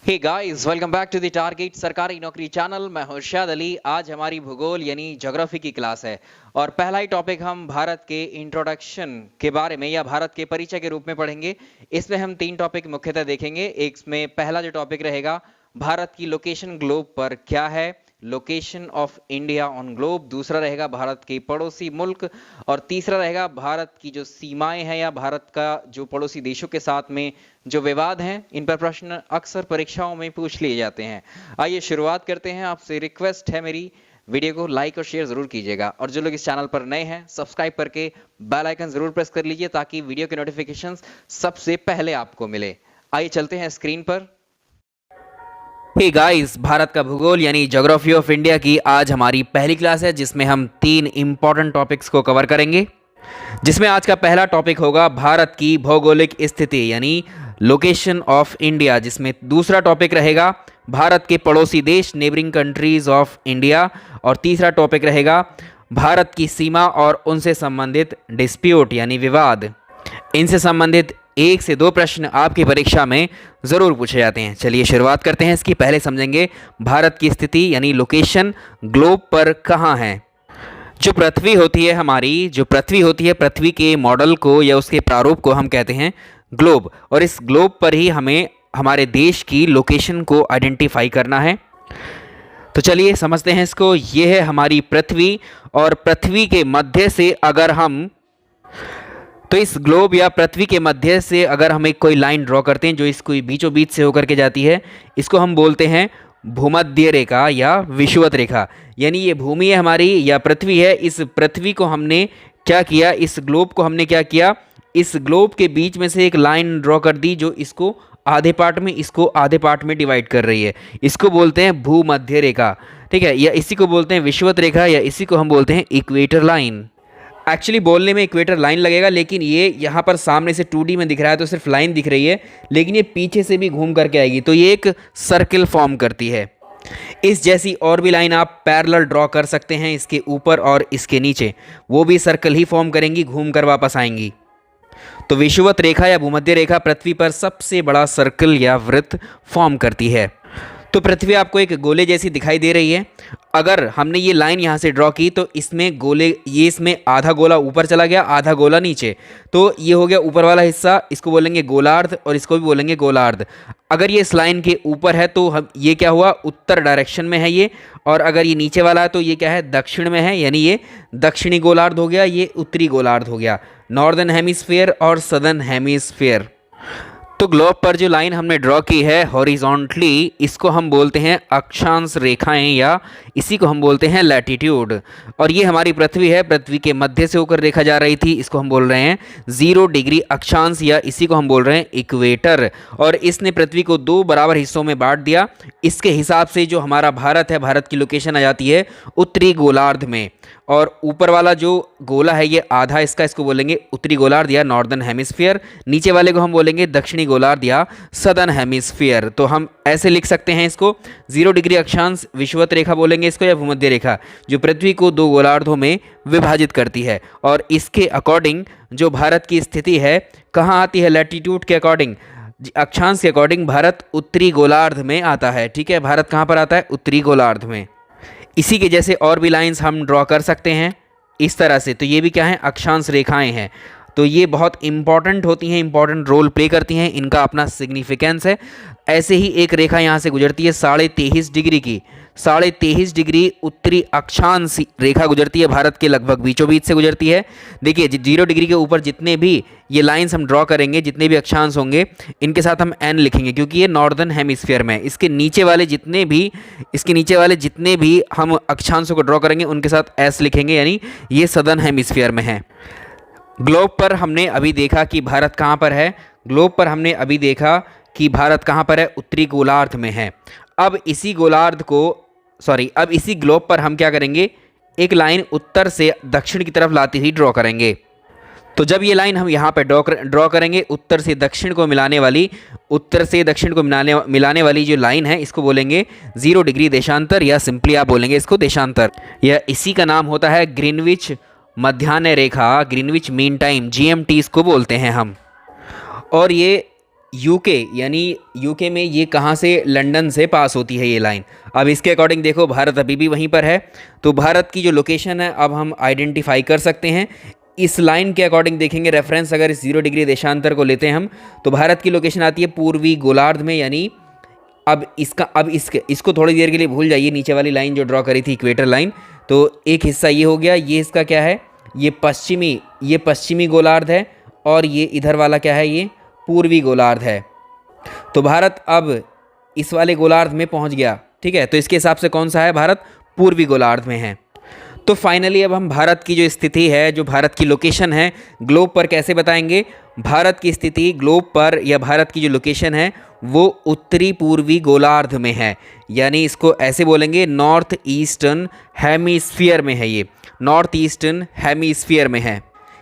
Hey guys, welcome back to the target Sarkari Naukri channel. मैं हूं शाद अली। आज हमारी भूगोल यानी ज्योग्राफी की क्लास है और पहला ही टॉपिक हम भारत के इंट्रोडक्शन के बारे में या भारत के परिचय के रूप में पढ़ेंगे। इसमें हम तीन टॉपिक मुख्यतः देखेंगे। एक में पहला जो टॉपिक रहेगा, भारत की लोकेशन ग्लोब पर क्या है, location of India on globe. दूसरा रहेगा भारत के पड़ोसी मुल्क और तीसरा रहेगा भारत की जो सीमाएं हैं या भारत का जो पड़ोसी देशों के साथ में जो विवाद हैं, इन पर प्रश्न अक्सर परीक्षाओं में पूछ लिए जाते हैं। आइए शुरुआत करते हैं। आपसे रिक्वेस्ट है मेरी, वीडियो को लाइक और शेयर जरूर कीजिएगा और जो लोग इस चैनल पर नए हैं सब्सक्राइब करके बेल आइकन जरूर प्रेस कर लीजिए ताकि वीडियो के नोटिफिकेशंस सबसे पहले आपको मिले। आइए चलते हैं स्क्रीन पर। हे गाइस, भारत का भूगोल यानी ज्योग्राफी ऑफ इंडिया की आज हमारी पहली क्लास है जिसमें हम तीन इंपॉर्टेंट टॉपिक्स को कवर करेंगे। जिसमें आज का पहला टॉपिक होगा भारत की भौगोलिक स्थिति यानी लोकेशन ऑफ इंडिया, जिसमें दूसरा टॉपिक रहेगा भारत के पड़ोसी देश नेबरिंग कंट्रीज ऑफ इंडिया और तीसरा टॉपिक रहेगा भारत की सीमा और उनसे संबंधित डिस्प्यूट यानी विवाद। इनसे संबंधित 1 से 2 प्रश्न आपकी परीक्षा में ज़रूर पूछे जाते हैं। चलिए शुरुआत करते हैं। इसकी पहले समझेंगे भारत की स्थिति यानी लोकेशन ग्लोब पर कहाँ है। जो पृथ्वी होती है हमारी, जो पृथ्वी होती है, पृथ्वी के मॉडल को या उसके प्रारूप को हम कहते हैं ग्लोब, और इस ग्लोब पर ही हमें हमारे देश की लोकेशन को आइडेंटिफाई करना है। तो चलिए समझते हैं इसको। ये है हमारी पृथ्वी और पृथ्वी के मध्य से अगर हम, तो इस ग्लोब या पृथ्वी के मध्य से अगर हम एक कोई लाइन ड्रॉ करते हैं जो इसको बीचों बीच से होकर के जाती है, इसको हम बोलते हैं भूमध्य रेखा या विषुवत रेखा। यानी ये भूमि है हमारी या पृथ्वी है। इस पृथ्वी को हमने क्या किया, इस ग्लोब को हमने क्या किया, इस ग्लोब के बीच में से एक लाइन ड्रॉ कर दी जो इसको आधे पार्ट में, इसको आधे पार्ट में डिवाइड कर रही है। इसको बोलते हैं भूमध्य रेखा, ठीक है, या इसी को बोलते हैं विषुवत रेखा या इसी को हम बोलते हैं इक्वेटर लाइन। एक्चुअली बोलने में इक्वेटर लाइन लगेगा, लेकिन ये यहाँ पर सामने से 2D में दिख रहा है तो सिर्फ लाइन दिख रही है, लेकिन ये पीछे से भी घूम करके आएगी तो ये एक सर्किल फॉर्म करती है। इस जैसी और भी लाइन आप पैरेलल ड्रॉ कर सकते हैं, इसके ऊपर और इसके नीचे, वो भी सर्कल ही फॉर्म करेंगी, घूम कर वापस आएंगी। तो विषुवत रेखा या भूमध्य रेखा पृथ्वी पर सबसे बड़ा सर्कल या वृत्त फॉर्म करती है। तो पृथ्वी आपको एक गोले जैसी दिखाई दे रही है। अगर हमने ये लाइन यहाँ से ड्रॉ की तो इसमें गोले, ये इसमें आधा गोला ऊपर चला गया, आधा गोला नीचे, तो ये हो गया ऊपर वाला हिस्सा, इसको बोलेंगे गोलार्ध और इसको भी बोलेंगे गोलार्ध। अगर ये इस लाइन के ऊपर है तो हम, ये क्या हुआ, उत्तर डायरेक्शन में है ये, और अगर ये नीचे वाला है तो ये क्या है, दक्षिण में है, यानी ये दक्षिणी गोलार्ध हो गया, ये उत्तरी गोलार्ध हो गया, नॉर्दर्न हेमिस्फीयर और सदर्न हेमिस्फीयर। तो ग्लोब पर जो लाइन हमने ड्रॉ की है हॉरिजॉन्टली, इसको हम बोलते हैं अक्षांश रेखाएं या इसी को हम बोलते हैं लैटिट्यूड। और ये हमारी पृथ्वी है, पृथ्वी के मध्य से होकर रेखा जा रही थी, इसको हम बोल रहे हैं 0 डिग्री अक्षांश या इसी को हम बोल रहे हैं इक्वेटर। और इसने पृथ्वी को 2 बराबर हिस्सों में बांट दिया। इसके हिसाब से जो हमारा भारत है, भारत की लोकेशन आ जाती है उत्तरी गोलार्ध में, और ऊपर वाला जो गोला है ये आधा इसका, इसको बोलेंगे उत्तरी गोलार्ध या नॉर्दर्न हेमिस्फीयर, नीचे वाले को हम बोलेंगे दक्षिणी गोलार्ध या सदर्न हेमिस्फीयर। तो हम ऐसे लिख सकते हैं इसको, 0 डिग्री अक्षांश विषुवत रेखा बोलेंगे इसको या भूमध्य रेखा, जो पृथ्वी को 2 गोलार्धों में विभाजित करती है। और इसके अकॉर्डिंग जो भारत की स्थिति है कहाँ आती है, लैटिट्यूड के अकॉर्डिंग, अक्षांश के अकॉर्डिंग भारत उत्तरी गोलार्ध में आता है। ठीक है, भारत कहाँ पर आता है, उत्तरी गोलार्ध में। इसी के जैसे और भी लाइंस हम ड्रॉ कर सकते हैं इस तरह से। तो ये भी क्या है, अक्षांश रेखाएं हैं। तो ये बहुत इंपॉर्टेंट होती हैं, इंपॉर्टेंट रोल प्ले करती हैं, इनका अपना सिग्निफिकेंस है। ऐसे ही एक रेखा यहाँ से गुजरती है 23.5 डिग्री की, 23.5 डिग्री उत्तरी अक्षांश रेखा गुजरती है, भारत के लगभग बीचों बीच से गुजरती है। देखिए 0 डिग्री के ऊपर जितने भी ये लाइंस हम ड्रॉ करेंगे, जितने भी अक्षांश होंगे, इनके साथ हम एन लिखेंगे क्योंकि ये नॉर्दर्न हेमिस्फीयर में है। इसके नीचे वाले जितने भी हम अक्षांशों को ड्रॉ करेंगे उनके साथ एस लिखेंगे, यानी ये सदर्न हेमिस्फीयर में है। ग्लोब पर हमने अभी देखा कि भारत कहाँ पर है, ग्लोब पर हमने अभी देखा कि भारत कहाँ पर है, उत्तरी गोलार्ध में है। अब इसी ग्लोब पर हम क्या करेंगे, एक लाइन उत्तर से दक्षिण की तरफ लाती हुई ड्रॉ करेंगे। तो जब ये लाइन हम यहाँ पे ड्रॉ करेंगे, उत्तर से दक्षिण को मिलाने वाली जो लाइन है, इसको बोलेंगे 0 डिग्री देशांतर या सिंपली आप बोलेंगे इसको देशांतर, या इसी का नाम होता है ग्रीनविच मध्याह्न रेखा, ग्रीनविच मीन टाइम, GMT इसको बोलते हैं हम। और ये यूके, यानी यूके में ये कहाँ से, लंदन से पास होती है ये लाइन। अब इसके अकॉर्डिंग देखो भारत अभी भी वहीं पर है, तो भारत की जो लोकेशन है अब हम आइडेंटिफाई कर सकते हैं इस लाइन के अकॉर्डिंग। देखेंगे रेफरेंस अगर इस 0 डिग्री देशांतर को लेते हैं हम, तो भारत की लोकेशन आती है पूर्वी गोलार्ध में, यानी अब इसको थोड़ी देर के लिए भूल जाइए, नीचे वाली लाइन जो ड्रॉ करी थी इक्वेटर लाइन, तो एक हिस्सा ये हो गया, ये इसका क्या है, ये पश्चिमी गोलार्ध है, और ये इधर वाला क्या है, ये पूर्वी गोलार्ध है। तो भारत अब इस वाले गोलार्ध में पहुंच गया, ठीक है। तो इसके हिसाब से कौन सा है, भारत पूर्वी गोलार्ध में है। तो फाइनली अब हम भारत की जो स्थिति है, जो भारत की लोकेशन है ग्लोब पर, कैसे बताएंगे। भारत की स्थिति ग्लोब पर, या भारत की जो लोकेशन है वो उत्तरी पूर्वी गोलार्ध में है, यानी इसको ऐसे बोलेंगे नॉर्थ ईस्टर्न हेमीस्फीयर में है, ये नॉर्थ ईस्टर्न हेमीस्फीयर में है।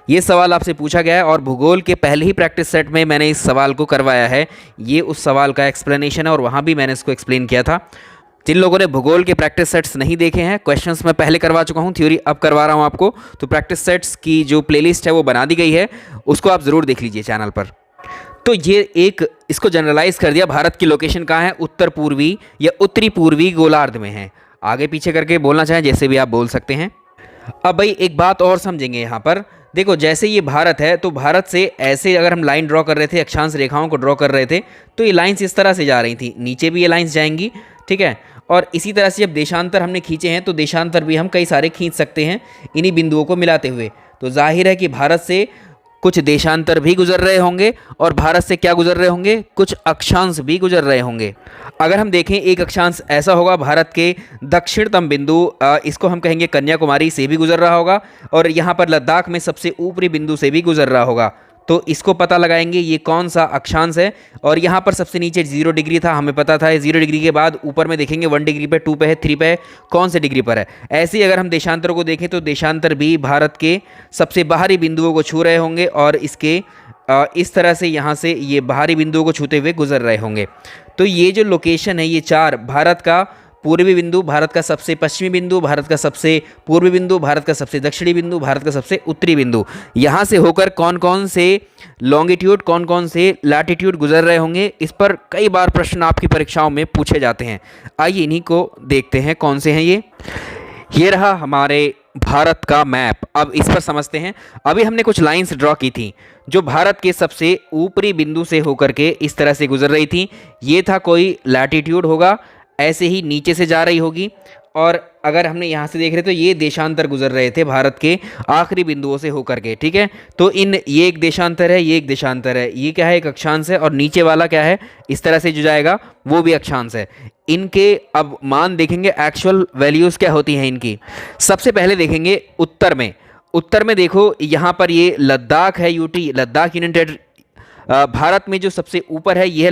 ये सवाल आपसे पूछा गया है और भूगोल के पहले ही प्रैक्टिस सेट में मैंने इस सवाल को करवाया है। ये उस सवाल का एक्सप्लेनेशन है और वहाँ भी मैंने इसको एक्सप्लेन किया था। जिन लोगों ने भूगोल के प्रैक्टिस सेट्स नहीं देखे हैं, क्वेश्चंस मैं पहले करवा चुका हूँ, थ्योरी अब करवा रहा हूँ आपको, तो प्रैक्टिस सेट्स की जो प्लेलिस्ट है वो बना दी गई है, उसको आप ज़रूर देख लीजिए चैनल पर। तो ये एक इसको जनरलाइज कर दिया, भारत की लोकेशन कहाँ है, उत्तर पूर्वी या उत्तरी पूर्वी गोलार्ध में है। आगे पीछे करके बोलना चाहें जैसे भी आप बोल सकते हैं। अब भाई एक बात और समझेंगे यहाँ पर, देखो जैसे ये भारत है, तो भारत से ऐसे अगर हम लाइन ड्रॉ कर रहे थे, अक्षांश रेखाओं को ड्रॉ कर रहे थे, तो ये लाइंस इस तरह से जा रही थी, नीचे भी ये लाइंस जाएंगी, ठीक है। और इसी तरह से जब देशांतर हमने खींचे हैं, तो देशांतर भी हम कई सारे खींच सकते हैं इन्हीं बिंदुओं को मिलाते हुए। तो जाहिर है कि भारत से कुछ देशांतर भी गुजर रहे होंगे, और भारत से क्या गुजर रहे होंगे, कुछ अक्षांश भी गुजर रहे होंगे। अगर हम देखें, एक अक्षांश ऐसा होगा भारत के दक्षिणतम बिंदु, इसको हम कहेंगे कन्याकुमारी से भी गुजर रहा होगा, और यहाँ पर लद्दाख में सबसे ऊपरी बिंदु से भी गुजर रहा होगा। तो इसको पता लगाएंगे ये कौन सा अक्षांश है। और यहाँ पर सबसे नीचे 0 डिग्री था, हमें पता था 0 डिग्री के बाद ऊपर में देखेंगे 1 डिग्री पे, 2 पे है, 3 पे है, कौन से डिग्री पर है। ऐसे ही अगर हम देशांतर को देखें, तो देशांतर भी भारत के सबसे बाहरी बिंदुओं को छू रहे होंगे, और इसके इस तरह से यहाँ से ये बाहरी बिंदुओं को छूते हुए गुजर रहे होंगे। तो ये जो लोकेशन है, ये 4, भारत का पूर्वी बिंदु, भारत का सबसे पश्चिमी बिंदु, भारत का सबसे पूर्वी बिंदु, भारत का सबसे दक्षिणी बिंदु, भारत का सबसे उत्तरी बिंदु, यहाँ से होकर कौन कौन से लॉन्गिट्यूड, कौन कौन से लैटिट्यूड गुजर रहे होंगे, इस पर कई बार प्रश्न आपकी परीक्षाओं में पूछे जाते हैं। आइए इन्हीं को देखते हैं कौन से हैं ये रहा हमारे भारत का मैप। अब इस पर समझते हैं। अभी हमने कुछ लाइंस ड्रॉ की थी जो भारत के सबसे ऊपरी बिंदु से होकर के इस तरह से गुजर रही थी। ये था कोई लैटिट्यूड होगा, ऐसे ही नीचे से जा रही होगी, और अगर हमने यहाँ से देख रहे तो ये देशांतर गुजर रहे थे भारत के आखिरी बिंदुओं से होकर के, ठीक है। तो ये एक देशांतर है, ये एक देशांतर है, ये क्या है, एक अक्षांश है, और नीचे वाला क्या है, इस तरह से जो जाएगा वो भी अक्षांश है। इनके अब मान देखेंगे, एक्चुअल वैल्यूज़ क्या होती हैं इनकी। सबसे पहले देखेंगे उत्तर में देखो यहाँ पर ये लद्दाख है, UT Ladakh union territory. Bharat में जो सबसे ऊपर है ये है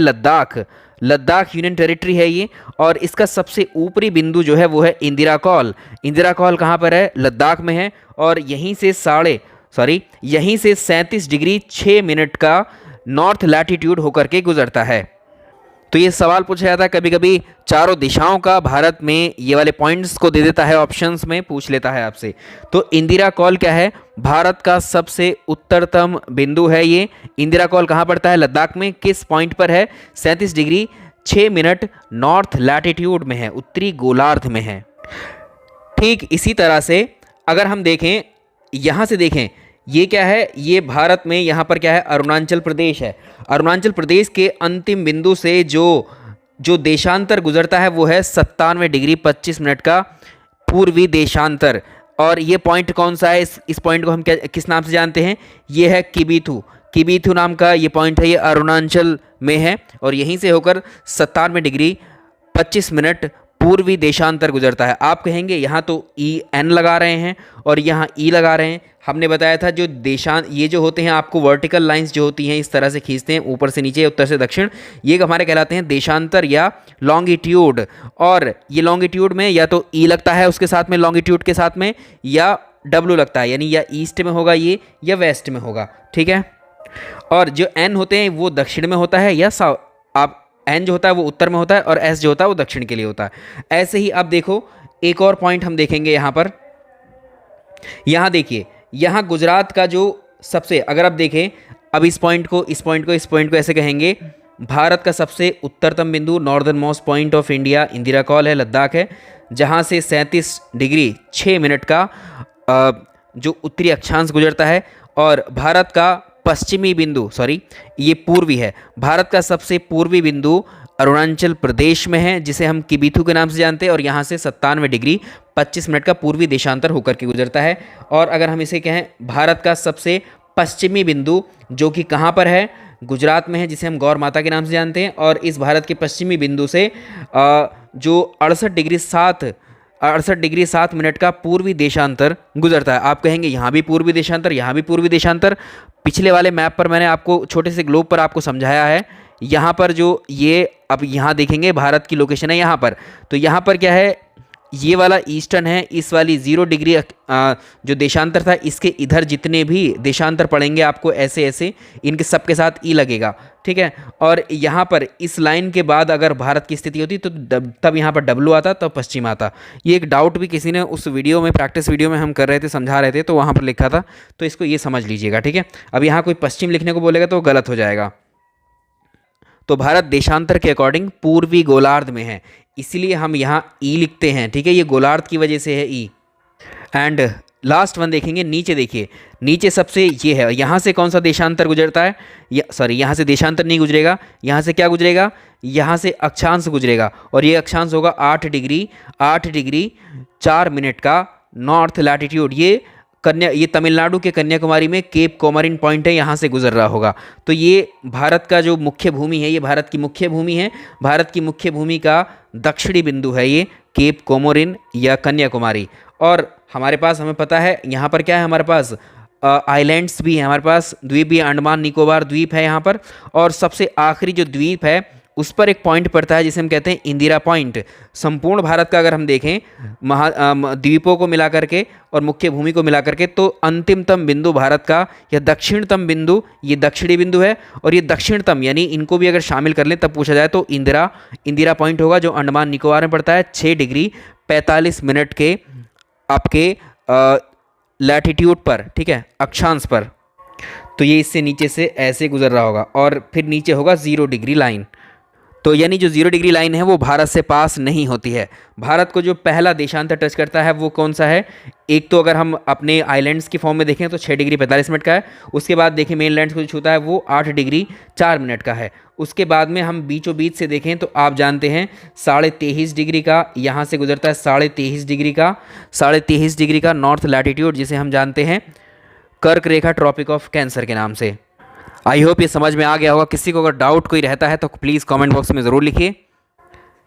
लद्दाख यूनियन टेरिटरी है ये, और इसका सबसे ऊपरी बिंदु जो है वो है इंदिरा कॉल कहाँ पर है, लद्दाख में है, और यहीं से 37 डिग्री 6 मिनट का नॉर्थ लैटिट्यूड होकर के गुजरता है। तो ये सवाल पूछा जाता है कभी कभी, चारों दिशाओं का भारत में ये वाले पॉइंट्स को दे देता है, ऑप्शंस में पूछ लेता है आपसे। तो इंदिरा कॉल क्या है, भारत का सबसे उत्तरतम बिंदु है ये। इंदिरा कॉल कहाँ पड़ता है, लद्दाख में, किस पॉइंट पर है, 37 डिग्री 6 मिनट नॉर्थ लैटिट्यूड में है, उत्तरी गोलार्ध में है। ठीक इसी तरह से अगर हम देखें, यहाँ से देखें, ये क्या है, ये भारत में यहाँ पर क्या है, अरुणाचल प्रदेश है। अरुणाचल प्रदेश के अंतिम बिंदु से जो देशांतर गुजरता है वो है 97 डिग्री 25 मिनट का पूर्वी देशांतर। और ये पॉइंट कौन सा है, इस पॉइंट को हम किस नाम से जानते हैं, ये है किबीथू नाम का ये पॉइंट है, ये अरुणाचल में है, और यहीं से होकर 97 डिग्री 25 मिनट पूर्वी देशांतर गुजरता है। आप कहेंगे यहाँ तो EN लगा रहे हैं और यहाँ E लगा रहे हैं। हमने बताया था जो ये जो होते हैं आपको वर्टिकल लाइंस जो होती हैं इस तरह से खींचते हैं, ऊपर से नीचे, उत्तर से दक्षिण, ये हमारे कहलाते हैं देशांतर या लॉन्गिट्यूड। और ये लॉन्गिट्यूड में या तो E लगता है उसके साथ में, लॉन्गिट्यूड के साथ में, या W लगता है, यानी या ईस्ट में होगा ये या वेस्ट में होगा, ठीक है। और जो N होते हैं वो दक्षिण में होता है, या आप N जो होता है वो उत्तर में होता है, और S जो होता है वो दक्षिण के लिए होता है। ऐसे ही अब देखो एक और पॉइंट हम देखेंगे यहाँ पर। यहाँ देखिए, यहाँ गुजरात का जो सबसे, अगर आप देखें अब इस पॉइंट को ऐसे कहेंगे, भारत का सबसे उत्तरतम बिंदु northern most point of India Indira call है, लद्दाख है, जहाँ से 37 डिग्री 6 मिनट का जो उत्तरी अक्षांश गुजरता है। और भारत का पश्चिमी बिंदु, सॉरी ये पूर्वी है, भारत का सबसे पूर्वी बिंदु अरुणाचल प्रदेश में है, जिसे हम किबिथु के नाम से जानते हैं, और यहाँ से 97 डिग्री 25 मिनट का पूर्वी देशांतर होकर के गुजरता है। और अगर हम इसे कहें भारत का सबसे पश्चिमी बिंदु, जो कि कहाँ पर है, गुजरात में है, जिसे हम गौर माता के नाम से जानते हैं। और इस भारत के पश्चिमी बिंदु से जो 68 डिग्री 7 मिनट का पूर्वी देशांतर गुजरता है। आप कहेंगे यहाँ भी पूर्वी देशांतर, यहाँ भी पूर्वी देशांतर। पिछले वाले मैप पर मैंने आपको छोटे से ग्लोब पर आपको समझाया है। यहाँ पर जो ये अब यहाँ देखेंगे भारत की लोकेशन है यहाँ पर, तो यहाँ पर क्या है, ये वाला ईस्टर्न है, इस वाली 0 डिग्री जो देशांतर था, इसके इधर जितने भी देशांतर पड़ेंगे आपको ऐसे ऐसे, इनके सबके साथ ई लगेगा, ठीक है। और यहाँ पर इस लाइन के बाद अगर भारत की स्थिति होती तो तब यहाँ पर डब्लू आता, तब पश्चिम आता। ये एक डाउट भी किसी ने उस वीडियो में, प्रैक्टिस वीडियो में हम कर रहे थे, समझा रहे थे, तो वहाँ पर लिखा था, तो इसको ये समझ लीजिएगा, ठीक है। अब यहाँ कोई पश्चिम लिखने को बोलेगा तो गलत हो जाएगा। तो भारत देशांतर के अकॉर्डिंग पूर्वी गोलार्ध में है, इसलिए हम यहाँ ई लिखते हैं, ठीक है। ये गोलार्ध की वजह से है ई। एंड लास्ट वन देखेंगे, नीचे देखिए, नीचे सबसे ये है, यहाँ से कौन सा देशांतर गुजरता है, सॉरी यहाँ से देशांतर नहीं गुजरेगा, यहाँ से क्या गुजरेगा, यहाँ से अक्षांश गुजरेगा, और ये अक्षांश होगा 8 डिग्री 4 मिनट का नॉर्थ लैटिट्यूड। ये तमिलनाडु के कन्याकुमारी में केप कोमरिन पॉइंट है, यहाँ से गुजर रहा होगा। तो ये भारत का जो मुख्य भूमि है, ये भारत की मुख्य भूमि है। भारत की मुख्य भूमि का दक्षिणी बिंदु है ये केप कोमोरिन या कन्याकुमारी। और हमारे पास, हमें पता है यहाँ पर क्या है, हमारे पास आइलैंड्स भी हैं, हमारे पास द्वीप भी, अंडमान निकोबार द्वीप है यहाँ पर। और सबसे आखिरी जो द्वीप है उस पर एक पॉइंट पड़ता है जिसे हम कहते हैं इंदिरा पॉइंट। संपूर्ण भारत का अगर हम देखें द्वीपों को मिला करके और मुख्य भूमि को मिला करके, तो अंतिमतम बिंदु भारत का या दक्षिणतम बिंदु ये दक्षिणी बिंदु है। और ये दक्षिणतम यानी इनको भी अगर शामिल कर लें तब पूछा जाए तो इंदिरा पॉइंट होगा, जो अंडमान निकोबार में पड़ता है, 6 डिग्री 45 मिनट के आपके लैटिट्यूड पर, ठीक है, अक्षांश पर। तो ये इससे नीचे से ऐसे गुजर रहा होगा, और फिर नीचे होगा 0 डिग्री लाइन। तो यानी जो 0 डिग्री लाइन है वो भारत से पास नहीं होती है। भारत को जो पहला देशांतर टच करता है वो कौन सा है, एक तो अगर हम अपने आइलैंड्स की फॉर्म में देखें तो 6 डिग्री 45 मिनट का है। उसके बाद देखें मेनलैंड्स को जो छूता है वो 8 डिग्री 4 मिनट का है। उसके बाद में हम बीचों बीच से देखें तो आप जानते हैं 23.5 डिग्री का यहाँ से गुजरता है, 23.5 डिग्री का नॉर्थ लैटिट्यूड, जिसे हम जानते हैं कर्क रेखा ट्रॉपिक ऑफ कैंसर के नाम से। आई होप ये समझ में आ गया होगा। किसी को अगर डाउट कोई रहता है तो प्लीज़ कमेंट बॉक्स में ज़रूर लिखिए।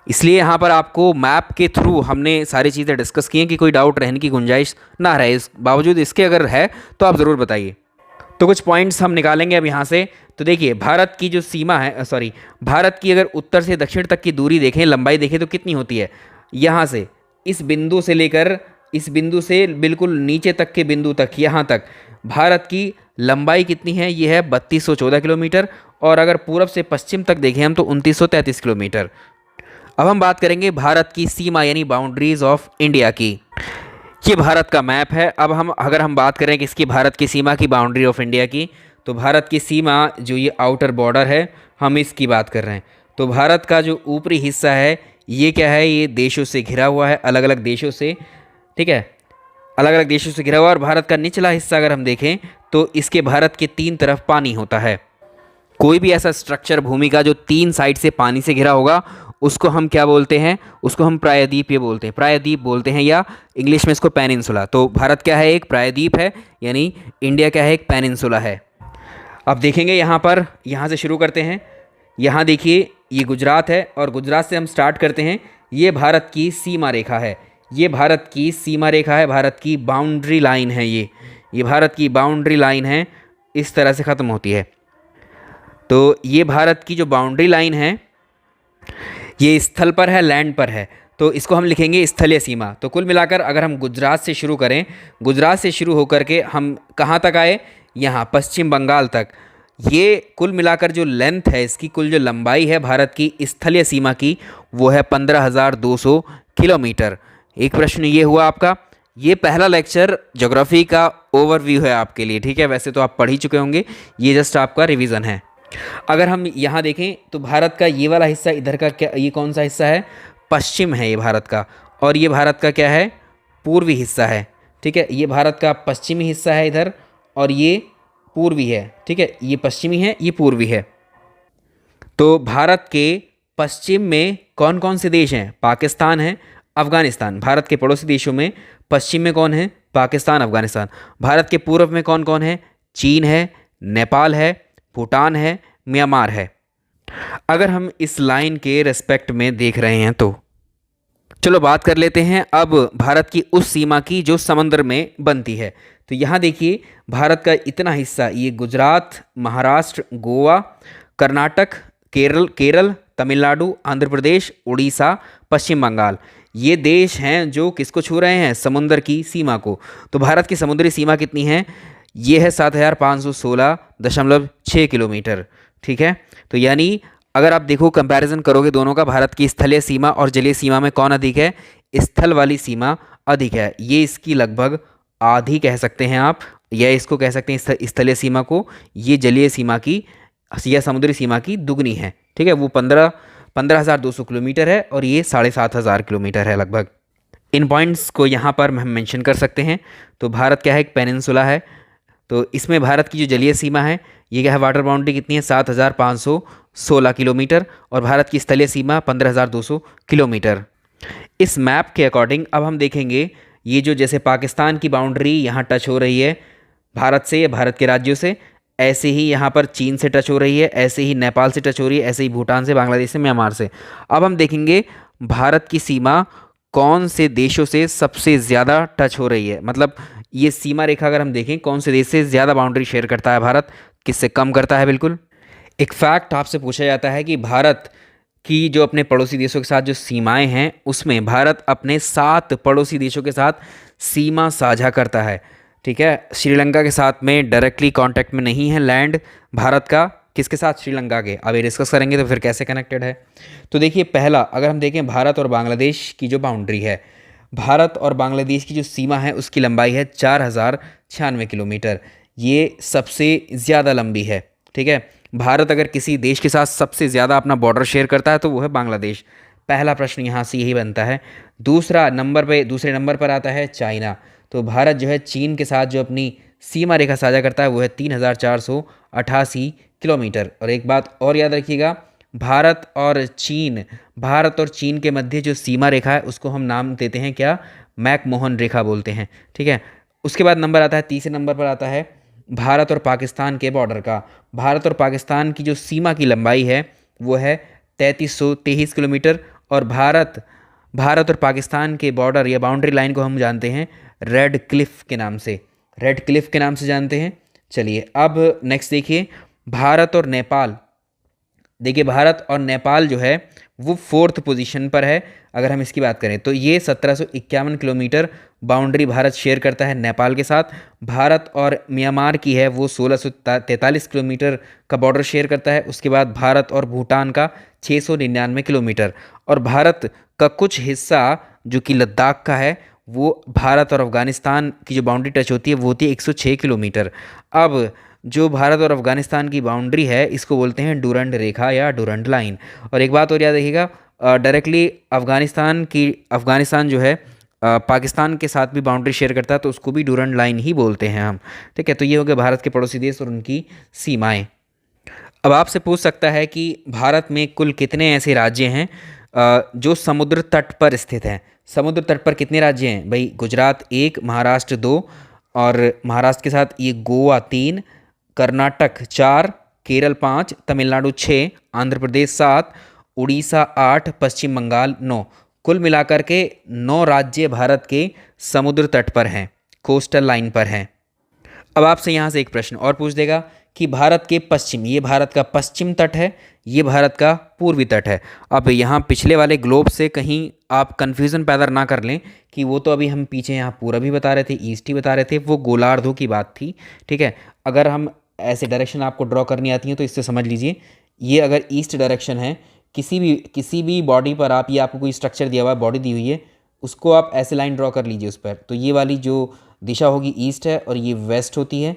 इसलिए यहाँ पर आपको मैप के थ्रू हमने सारी चीज़ें डिस्कस की हैं कि कोई डाउट रहने की गुंजाइश ना रहे। इस बावजूद इसके अगर है तो आप ज़रूर बताइए। तो कुछ पॉइंट्स हम निकालेंगे अब यहाँ से। तो देखिए, भारत की जो सीमा है, भारत की अगर उत्तर से दक्षिण तक की दूरी देखें, लंबाई देखें तो कितनी होती है, यहाँ से इस बिंदु से लेकर इस बिंदु से बिल्कुल नीचे तक के बिंदु तक, यहाँ तक भारत की लंबाई कितनी है, ये है 3214 किलोमीटर। और अगर पूरब से पश्चिम तक देखें हम तो 2933 किलोमीटर। अब हम बात करेंगे भारत की सीमा यानी बाउंड्रीज ऑफ इंडिया की। ये भारत का मैप है। अब अगर हम बात करें कि इसकी भारत की सीमा की, बाउंड्री ऑफ इंडिया की, तो भारत की सीमा जो ये आउटर बॉर्डर है, हम इसकी बात कर रहे हैं। तो भारत का जो ऊपरी हिस्सा है ये क्या है, ये देशों से घिरा हुआ है, अलग अलग देशों से, ठीक है, अलग अलग देशों से घिरा हुआ। और भारत का निचला हिस्सा अगर हम देखें तो इसके भारत के 3 तरफ पानी होता है। कोई भी ऐसा स्ट्रक्चर भूमि का जो 3 साइड से पानी से घिरा होगा उसको हम क्या बोलते हैं, उसको हम प्रायद्वीप ये बोलते हैं, प्रायद्वीप बोलते हैं, या इंग्लिश में इसको पेनिनसुला। तो भारत क्या है, एक प्रायद्वीप है, यानी इंडिया क्या है, एक पेनिनसुला है। अब देखेंगे यहाँ पर, यहाँ से शुरू करते हैं। यहाँ देखिए ये गुजरात है और गुजरात से हम स्टार्ट करते हैं। ये भारत की सीमा रेखा है, ये भारत की सीमा रेखा है, भारत की बाउंड्री लाइन है। ये भारत की बाउंड्री लाइन है, इस तरह से ख़त्म होती है। तो ये भारत की जो बाउंड्री लाइन है ये स्थल पर है, लैंड पर है, तो इसको हम लिखेंगे स्थलीय सीमा। तो कुल मिलाकर अगर हम गुजरात से शुरू करें, गुजरात से शुरू होकर के हम कहाँ तक आए, यहाँ पश्चिम बंगाल तक। ये कुल मिलाकर जो लेंथ है इसकी, कुल जो लंबाई है भारत की स्थलीय सीमा की, वो है 15,200 किलोमीटर। एक प्रश्न ये हुआ आपका। ये पहला लेक्चर ज्योग्राफी का ओवरव्यू है आपके लिए, ठीक है। वैसे तो आप पढ़ ही चुके होंगे, ये जस्ट आपका रिवीजन है। अगर हम यहाँ देखें तो भारत का ये वाला हिस्सा इधर का क्या, ये कौन सा हिस्सा है? पश्चिम है ये भारत का, और ये भारत का क्या है? पूर्वी हिस्सा है। ठीक है, ये भारत का पश्चिमी हिस्सा है इधर, और ये पूर्वी है। ठीक है, ये पश्चिमी है, ये पूर्वी है। तो भारत के पश्चिम में कौन कौन से देश हैं? पाकिस्तान है, अफगानिस्तान। भारत के पड़ोसी देशों में पश्चिम में कौन है? पाकिस्तान, अफगानिस्तान। भारत के पूर्व में कौन कौन है? चीन है, नेपाल है, भूटान है, म्यांमार है। अगर हम इस लाइन के रेस्पेक्ट में देख रहे हैं तो चलो बात कर लेते हैं अब भारत की उस सीमा की जो समंदर में बनती है। तो यहाँ देखिए, भारत का इतना हिस्सा, ये गुजरात, महाराष्ट्र, गोवा, कर्नाटक, केरल, तमिलनाडु, आंध्र प्रदेश, उड़ीसा, पश्चिम बंगाल, ये देश हैं जो किसको छू रहे हैं? समुंदर की सीमा को। तो भारत की समुद्री सीमा कितनी है? ये है 7516.6 किलोमीटर। ठीक है, तो यानी अगर आप देखो, कंपैरिजन करोगे दोनों का, भारत की स्थलीय सीमा और जलीय सीमा में कौन अधिक है? स्थल वाली सीमा अधिक है। ये इसकी लगभग आधी कह सकते हैं आप, या इसको कह सकते हैं स्थलीय सीमा को, ये जलीय सीमा की या समुद्री सीमा की दुगनी है। ठीक है, वो 15,200 किलोमीटर है और ये 7,500 किलोमीटर है लगभग। इन पॉइंट्स को यहाँ पर हम मेंशन कर सकते हैं। तो भारत क्या है? एक पेनिनसुला है। तो इसमें भारत की जो जलीय सीमा है, ये क्या है? वाटर बाउंड्री कितनी है? 7,516 किलोमीटर, और भारत की स्थलीय सीमा 15,200 किलोमीटर। इस मैप के अकॉर्डिंग अब हम देखेंगे, ये जो जैसे पाकिस्तान की बाउंड्री यहाँ टच हो रही है भारत से या भारत के राज्यों से, ऐसे ही यहाँ पर चीन से टच हो रही है, ऐसे ही नेपाल से टच हो रही है, ऐसे ही भूटान से, बांग्लादेश से, म्यांमार से। अब हम देखेंगे भारत की सीमा कौन से देशों से सबसे ज़्यादा टच हो रही है, मतलब ये सीमा रेखा अगर हम देखें, कौन से देश से ज़्यादा बाउंड्री शेयर करता है भारत, किससे कम करता है। बिल्कुल, एक फैक्ट आपसे पूछा जाता है कि भारत की जो अपने पड़ोसी देशों के साथ जो सीमाएं हैं, उसमें भारत अपने 7 पड़ोसी देशों के साथ सीमा साझा करता है। ठीक है, श्रीलंका के साथ में डायरेक्टली कांटेक्ट में नहीं है लैंड भारत का, किसके साथ? श्रीलंका के। अब ये डिस्कस करेंगे तो फिर कैसे कनेक्टेड है। तो देखिए, पहला अगर हम देखें भारत और बांग्लादेश की जो बाउंड्री है, भारत और बांग्लादेश की जो सीमा है उसकी लंबाई है 4,096 किलोमीटर। ये सबसे ज़्यादा लंबी है। ठीक है, भारत अगर किसी देश के साथ सबसे ज़्यादा अपना बॉर्डर शेयर करता है तो वो है बांग्लादेश। पहला प्रश्न यहाँ से यही बनता है। दूसरे नंबर पर आता है चाइना। तो भारत जो है चीन के साथ जो अपनी सीमा रेखा साझा करता है वो है 3,488 किलोमीटर। और एक बात और याद रखिएगा, भारत और चीन के मध्य जो सीमा रेखा है उसको हम नाम देते हैं क्या? मैकमोहन रेखा बोलते हैं। ठीक है, उसके बाद नंबर आता है, तीसरे नंबर पर आता है भारत और पाकिस्तान के बॉर्डर का। भारत और पाकिस्तान की जो सीमा की लंबाई है वो है 3,323 किलोमीटर, और भारत और पाकिस्तान के बॉर्डर या बाउंड्री लाइन को हम जानते हैं रेड क्लिफ के नाम से, जानते हैं। चलिए अब नेक्स्ट देखिए, भारत और नेपाल। देखिए, भारत और नेपाल जो है वो 4th पोजीशन पर है। अगर हम इसकी बात करें तो ये 1751 किलोमीटर बाउंड्री भारत शेयर करता है नेपाल के साथ। भारत और म्यांमार की है वो 1643 किलोमीटर का बॉर्डर शेयर करता है। उसके बाद भारत और भूटान का 699 किलोमीटर, और भारत का कुछ हिस्सा जो कि लद्दाख का है, वो भारत और अफगानिस्तान की जो बाउंड्री टच होती है वो होती है 106 किलोमीटर। अब जो भारत और अफगानिस्तान की बाउंड्री है इसको बोलते हैं डूरंड रेखा या डूरंड लाइन। और एक बात और याद रखिएगा, डायरेक्टली अफगानिस्तान जो है पाकिस्तान के साथ भी बाउंड्री शेयर करता है तो उसको भी डूरंड लाइन ही बोलते हैं हम। ठीक है, तो ये हो गया भारत के पड़ोसी देश और उनकी सीमाएं। अब आपसे पूछ सकता है कि भारत में कुल कितने ऐसे राज्य हैं जो समुद्र तट पर स्थित हैं। समुद्र तट पर कितने राज्य हैं भाई? गुजरात 1, महाराष्ट्र 2, और महाराष्ट्र के साथ ये गोवा 3, कर्नाटक 4, केरल 5, तमिलनाडु 6, आंध्र प्रदेश 7, उड़ीसा 8, पश्चिम बंगाल 9। कुल मिलाकर के 9 राज्य भारत के समुद्र तट पर हैं, कोस्टल लाइन पर हैं। अब आपसे यहाँ से एक प्रश्न और पूछ देगा कि भारत के पश्चिम, ये भारत का पश्चिम तट है, ये भारत का पूर्वी तट है। अब यहाँ पिछले वाले ग्लोब से कहीं आप कन्फ्यूज़न पैदा ना कर लें कि वो तो अभी हम पीछे यहाँ पूरब ही बता रहे थे, ईस्ट ही बता रहे थे, वो गोलार्धों की बात थी। ठीक है, अगर हम ऐसे डायरेक्शन आपको ड्रॉ करनी आती है तो इससे समझ लीजिए, ये अगर ईस्ट डायरेक्शन है, किसी भी बॉडी पर आप, ये आपको कोई स्ट्रक्चर दिया हुआ है, बॉडी दी हुई है, उसको आप ऐसे लाइन ड्रॉ कर लीजिए उस पर। तो ये वाली जो दिशा होगी ईस्ट है और ये वेस्ट होती है,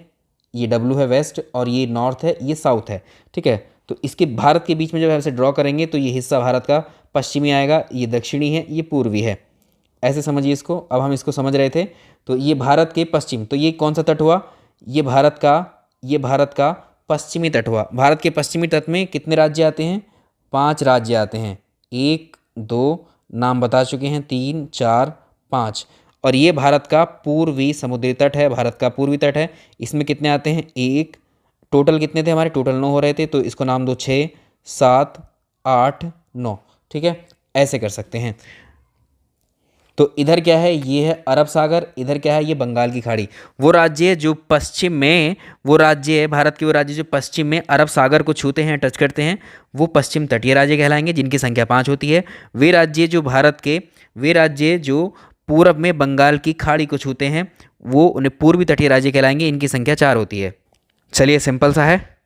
ये W है वेस्ट, और ये नॉर्थ है, ये साउथ है, ठीक है। तो इसके भारत के बीच में जब ऐसे ड्रॉ करेंगे तो ये हिस्सा भारत का पश्चिमी आएगा, ये दक्षिणी है, ये पूर्वी है, ऐसे समझिए इसको। अब हम इसको समझ रहे थे, तो ये भारत के पश्चिम, तो ये कौन सा तट हुआ, ये भारत का पश्चिमी तट हुआ। भारत के पश्चिमी तट में कितने राज्य आते हैं, 5 राज्य आते हैं, 1 2 नाम बता चुके हैं, 3 4 5। और ये भारत का पूर्वी समुद्री तट है, भारत का पूर्वी तट है। इसमें कितने आते हैं, 1, टोटल कितने थे हमारे, टोटल 9 हो रहे थे, तो इसको नाम दो 6 7 8 9, ठीक है, ऐसे कर सकते हैं। तो इधर क्या है, ये है अरब सागर, इधर क्या है, ये बंगाल की खाड़ी। वो राज्य जो पश्चिम में, वो राज्य है भारत के, वो राज्य जो पश्चिम में अरब सागर को छूते हैं, टच करते हैं, वो पश्चिम तटीय राज्य कहलाएंगे, जिनकी संख्या 5 होती है। वे राज्य जो भारत के, वे राज्य जो पूरब में बंगाल की खाड़ी को छूते हैं, वो उन्हें पूर्वी तटीय राज्य कहलाएंगे, इनकी संख्या 4 होती है। चलिए, सिंपल सा है।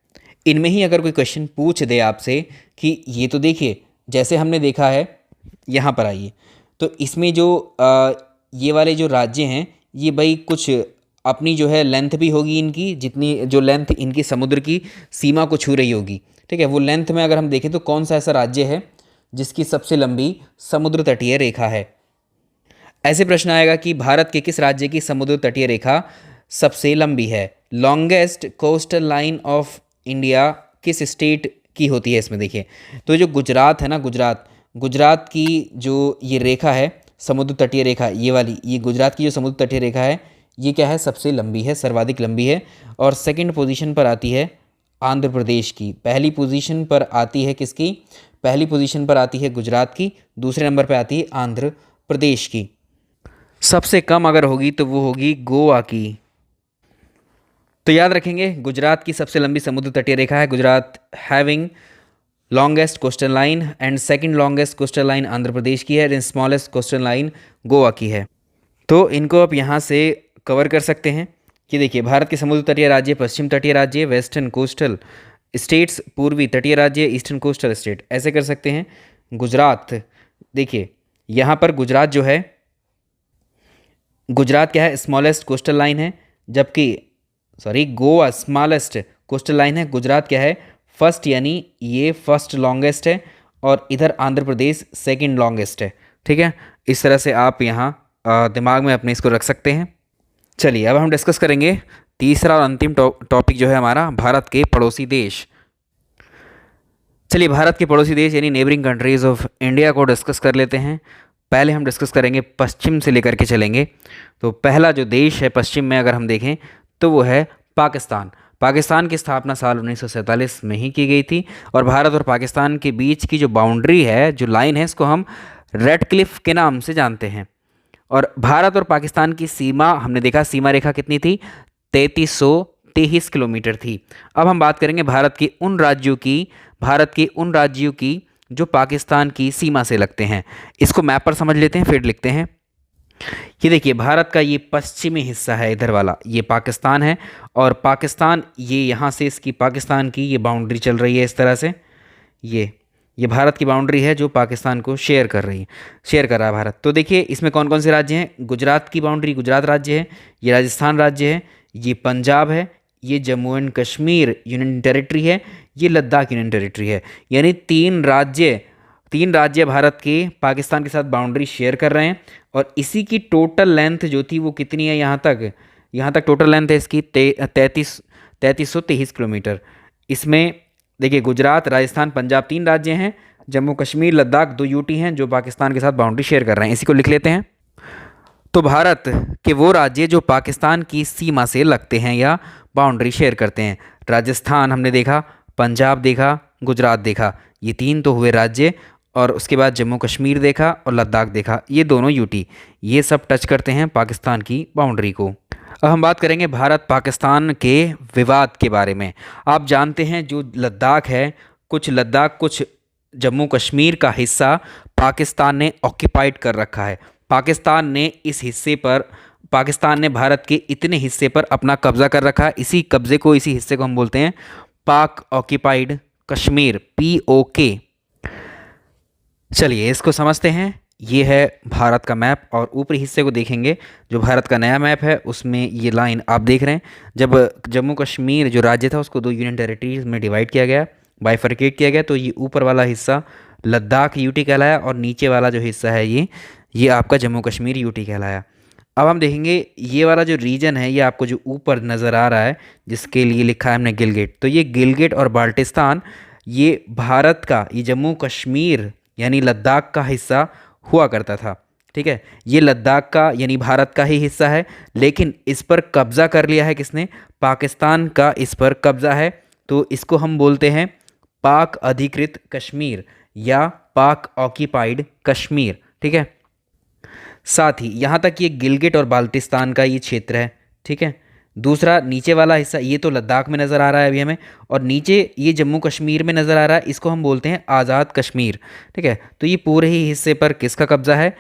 इनमें ही अगर कोई क्वेश्चन पूछ दे आपसे कि ये तो देखिए, जैसे हमने देखा है, यहाँ पर आइए, तो इसमें जो ये वाले जो राज्य हैं, ये भाई कुछ अपनी जो है लेंथ भी होगी इनकी, जितनी जो लेंथ इनकी समुद्र की सीमा को छू रही होगी, ठीक है। वो लेंथ में अगर हम देखें तो कौन सा ऐसा राज्य है जिसकी सबसे लंबी समुद्र तटीय रेखा है। ऐसे प्रश्न आएगा कि भारत के किस राज्य की समुद्र तटीय रेखा सबसे लंबी है। Longest coastal line of India किस स्टेट की होती है, इसमें देखिए, तो जो गुजरात है ना, गुजरात की जो ये रेखा है समुद्र तटीय रेखा, ये वाली, ये गुजरात की जो समुद्र तटीय रेखा है, ये क्या है, सबसे लंबी है, सर्वाधिक लंबी है। और सेकंड पोजीशन पर आती है आंध्र प्रदेश की। पहली पोजीशन पर आती है किसकी, पहली पोजीशन पर आती है गुजरात की, दूसरे नंबर पर आती है आंध्र प्रदेश की। सबसे कम अगर होगी तो वो होगी गोवा की। तो याद रखेंगे, गुजरात की सबसे लंबी समुद्र तटीय रेखा है Gujarat, having longest coastal line, and second longest coastal line Andhra Pradesh की है, and smallest coastal line Goa की है। तो इनको आप यहाँ से कवर कर सकते हैं कि देखिए, भारत के समुद्र तटीय राज्य, पश्चिम तटीय राज्य, वेस्टर्न कोस्टल स्टेट्स, पूर्वी तटीय राज्य, ईस्टर्न कोस्टल स्टेट, ऐसे कर सकते हैं। गुजरात, देखिए यहाँ पर गुजरात जो है, गुजरात क्या है, स्मॉलेस्ट कोस्टल लाइन है, जबकि गोवा स्मॉलेस्ट कोस्टल लाइन है, गुजरात क्या है, फर्स्ट, यानी ये फर्स्ट लॉन्गेस्ट है, और इधर आंध्र प्रदेश सेकंड लॉन्गेस्ट है, ठीक है। इस तरह से आप यहाँ दिमाग में अपने इसको रख सकते हैं। चलिए, अब हम डिस्कस करेंगे तीसरा और अंतिम टॉपिक जो है हमारा, भारत के पड़ोसी देश। चलिए, भारत के पड़ोसी देश यानी नेबरिंग कंट्रीज़ ऑफ इंडिया को डिस्कस कर लेते हैं। पहले हम डिस्कस करेंगे पश्चिम से लेकर के चलेंगे। तो पहला जो देश है पश्चिम में अगर हम देखें तो वो है पाकिस्तान। पाकिस्तान की स्थापना साल 1947 में ही की गई थी, और भारत और पाकिस्तान के बीच की जो बाउंड्री है, जो लाइन है, इसको हम रेड क्लिफ के नाम से जानते हैं। और भारत और पाकिस्तान की सीमा हमने देखा, सीमा रेखा कितनी थी, 3323 किलोमीटर थी। अब हम बात करेंगे भारत के उन राज्यों की जो पाकिस्तान की सीमा से लगते हैं। इसको मैप पर समझ लेते हैं, फिर लिखते हैं। ये देखिए, भारत का ये पश्चिमी हिस्सा है, इधर वाला ये पाकिस्तान है, और पाकिस्तान ये यहाँ से, इसकी पाकिस्तान की ये बाउंड्री चल रही है इस तरह से। ये भारत की बाउंड्री है जो पाकिस्तान को शेयर कर रहा है भारत। तो देखिए, इसमें कौन कौन से राज्य हैं। गुजरात की बाउंड्री, गुजरात राज्य है, ये राजस्थान राज्य है, ये पंजाब है, ये Jammu and Kashmir union territory है, ये लद्दाख यूनियन टेरिटरी है। यानी तीन राज्य भारत के पाकिस्तान के साथ बाउंड्री शेयर कर रहे हैं। और इसी की टोटल लेंथ जो थी वो कितनी है, यहाँ तक टोटल लेंथ है इसकी 3323 किलोमीटर। इसमें देखिए, गुजरात, राजस्थान, पंजाब 3 राज्य हैं, जम्मू कश्मीर, लद्दाख 2 यूटी हैं जो पाकिस्तान के साथ बाउंड्री शेयर कर रहे हैं। इसी को लिख लेते हैं। तो भारत के वो राज्य जो पाकिस्तान की सीमा से लगते हैं या बाउंड्री शेयर करते हैं, राजस्थान हमने देखा, पंजाब देखा, गुजरात देखा, ये 3 तो हुए राज्य, और उसके बाद जम्मू कश्मीर देखा और लद्दाख देखा, ये दोनों यूटी, ये सब टच करते हैं पाकिस्तान की बाउंड्री को। अब हम बात करेंगे भारत पाकिस्तान के विवाद के बारे में। आप जानते हैं जो लद्दाख है, कुछ जम्मू कश्मीर का हिस्सा पाकिस्तान ने ऑक्यूपाइड कर रखा है। पाकिस्तान ने भारत के इतने हिस्से पर अपना कब्जा कर रखा है। इसी हिस्से को हम बोलते हैं पाक ऑक्यूपाइड कश्मीर, POK। चलिए, इसको समझते हैं। ये है भारत का मैप, और ऊपरी हिस्से को देखेंगे जो भारत का नया मैप है उसमें ये लाइन आप देख रहे हैं। जब जम्मू कश्मीर जो राज्य था उसको 2 यूनियन टेरिटरीज में डिवाइड किया गया, बाइफरकेट किया गया, तो ये ऊपर वाला हिस्सा लद्दाख यूटी कहलाया, और नीचे वाला जो हिस्सा है ये आपका जम्मू कश्मीर यूटी कहलाया। अब हम देखेंगे ये वाला जो रीजन है, ये आपको जो ऊपर नज़र आ रहा है जिसके लिए लिखा है हमने गिलगिट, तो ये गिलगिट और बाल्टिस्तान ये भारत का, ये जम्मू कश्मीर यानी लद्दाख का हिस्सा हुआ करता था। ठीक है, ये लद्दाख का यानी भारत का ही हिस्सा है, लेकिन इस पर कब्ज़ा कर लिया है किसने? पाकिस्तान का इस पर कब्ज़ा है, तो इसको हम बोलते हैं पाक अधिकृत कश्मीर या पाक ऑक्यूपाइड कश्मीर। ठीक है, साथ ही यहाँ तक ये गिलगिट और बाल्टिस्तान का ये क्षेत्र है। ठीक है, दूसरा नीचे वाला हिस्सा ये तो लद्दाख में नज़र आ रहा है अभी हमें, और नीचे ये जम्मू कश्मीर में नज़र आ रहा है, इसको हम बोलते हैं आज़ाद कश्मीर। ठीक है, तो ये पूरे ही हिस्से पर किसका कब्ज़ा है?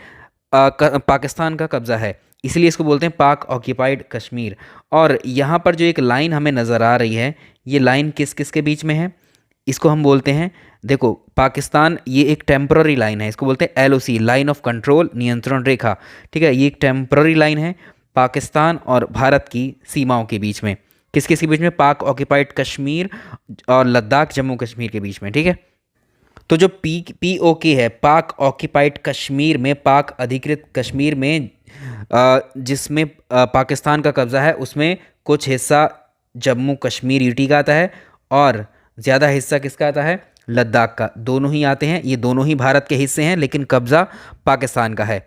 पाकिस्तान का कब्ज़ा है, इसलिए इसको बोलते हैं पाक ऑक्यूपाइड कश्मीर। और यहाँ पर जो एक लाइन हमें नज़र आ रही है, ये लाइन किस किस के बीच में है? इसको हम बोलते हैं, देखो पाकिस्तान ये एक टेम्पररी लाइन है, इसको बोलते हैं LOC, लाइन ऑफ कंट्रोल, नियंत्रण रेखा। ठीक है, ये एक टेम्पररी लाइन है पाकिस्तान और भारत की सीमाओं के बीच में। किस किस के बीच में? पाक ऑक्यूपाइड कश्मीर और लद्दाख जम्मू कश्मीर के बीच में। ठीक है, तो जो POK है, पाक ऑक्यूपाइड कश्मीर में, पाक अधिकृत कश्मीर में जिसमें पाकिस्तान का कब्ज़ा है, उसमें कुछ हिस्सा जम्मू कश्मीर यूटी का आता है और ज़्यादा हिस्सा किसका आता है? लद्दाख का। दोनों ही आते हैं, ये दोनों ही भारत के हिस्से हैं, लेकिन कब्ज़ा पाकिस्तान का है।